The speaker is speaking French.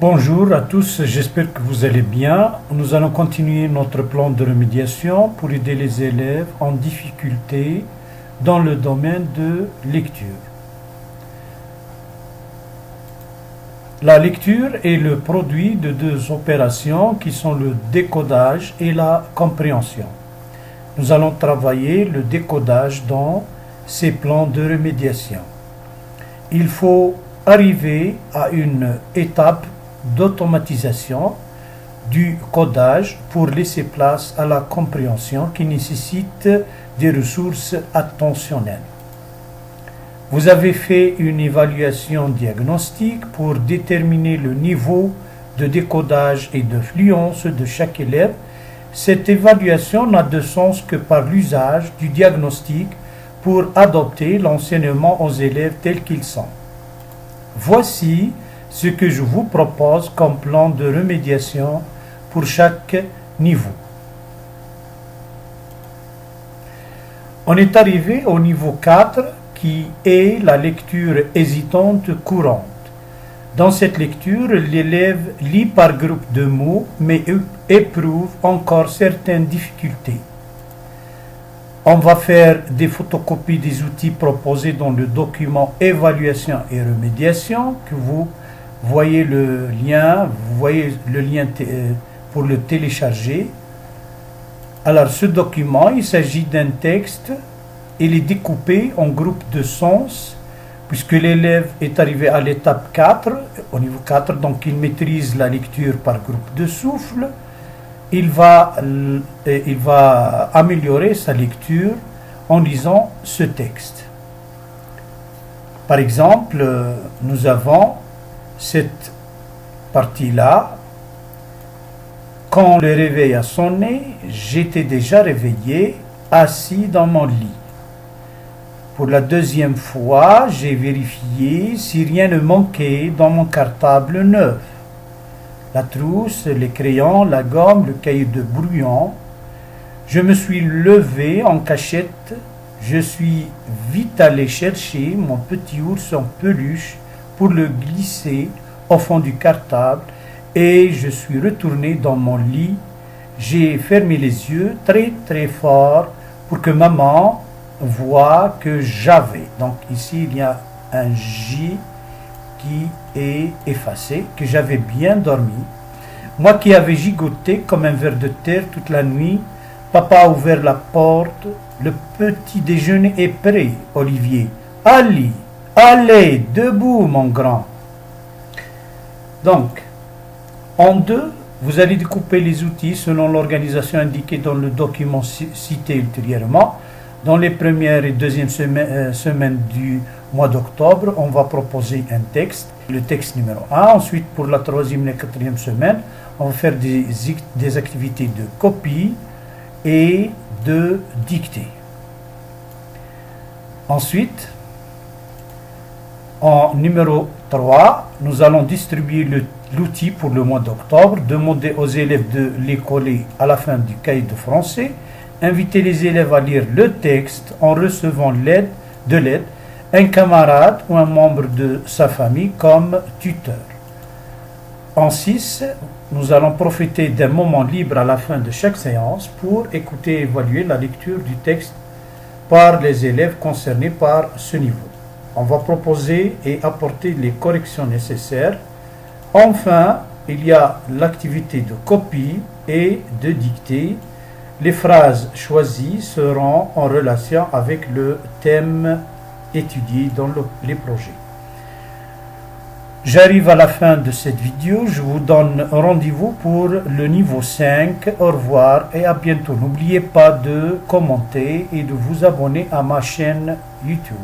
Bonjour à tous, j'espère que vous allez bien. Nous allons continuer notre plan de remédiation pour aider les élèves en difficulté dans le domaine de lecture. La lecture est le produit de deux opérations qui sont le décodage et la compréhension. Nous allons travailler le décodage dans ces plans de remédiation. Il faut arriver à une étape d'automatisation du codage pour laisser place à la compréhension qui nécessite des ressources attentionnelles. Vous avez fait une évaluation diagnostique pour déterminer le niveau de décodage et de fluence de chaque élève. Cette évaluation n'a de sens que par l'usage du diagnostic pour adopter l'enseignement aux élèves tels qu'ils sont. Voici ce que je vous propose comme plan de remédiation pour chaque niveau. On est arrivé au niveau 4 qui est la lecture hésitante courante. Dans cette lecture, l'élève lit par groupe de mots mais éprouve encore certaines difficultés. On va faire des photocopies des outils proposés dans le document évaluation et remédiation que vous voyez le lien, pour le télécharger. Alors ce document, il s'agit d'un texte, il est découpé en groupes de sens, puisque l'élève est arrivé à l'étape 4, au niveau 4, donc il maîtrise la lecture par groupe de souffle. Il va améliorer sa lecture en lisant ce texte. Par exemple, nous avons cette partie-là. Quand le réveil a sonné, j'étais déjà réveillé, assis dans mon lit. Pour la deuxième fois, j'ai vérifié si rien ne manquait dans mon cartable neuf. La trousse, les crayons, la gomme, le cahier de brouillon. Je me suis levé en cachette. Je suis vite allé chercher mon petit ours en peluche pour le glisser au fond du cartable et je suis retourné dans mon lit. J'ai fermé les yeux très très fort pour que maman voit que j'avais. Donc ici il y a un J qui est effacé, que j'avais bien dormi. Moi qui avais gigoté comme un ver de terre toute la nuit, papa a ouvert la porte. Le petit déjeuner est prêt, Olivier. Allez, debout, mon grand. Donc, en deux, vous allez découper les outils selon l'organisation indiquée dans le document cité ultérieurement. Dans les premières et deuxièmes semaines du mois d'octobre, on va proposer un texte, le texte numéro 1. Ensuite, pour la troisième et quatrième semaine, on va faire des activités de copie et de dictée. Ensuite, en numéro 3, nous allons distribuer l'outil pour le mois d'octobre, demander aux élèves de les coller à la fin du cahier de français, inviter les élèves à lire le texte en recevant de l'aide, un camarade ou un membre de sa famille comme tuteur. En 6, nous allons profiter d'un moment libre à la fin de chaque séance pour écouter et évaluer la lecture du texte par les élèves concernés par ce niveau. On va proposer et apporter les corrections nécessaires. Enfin, il y a l'activité de copie et de dictée. Les phrases choisies seront en relation avec le thème étudié dans les projets. J'arrive à la fin de cette vidéo. Je vous donne rendez-vous pour le niveau 5. Au revoir et à bientôt. N'oubliez pas de commenter et de vous abonner à ma chaîne YouTube.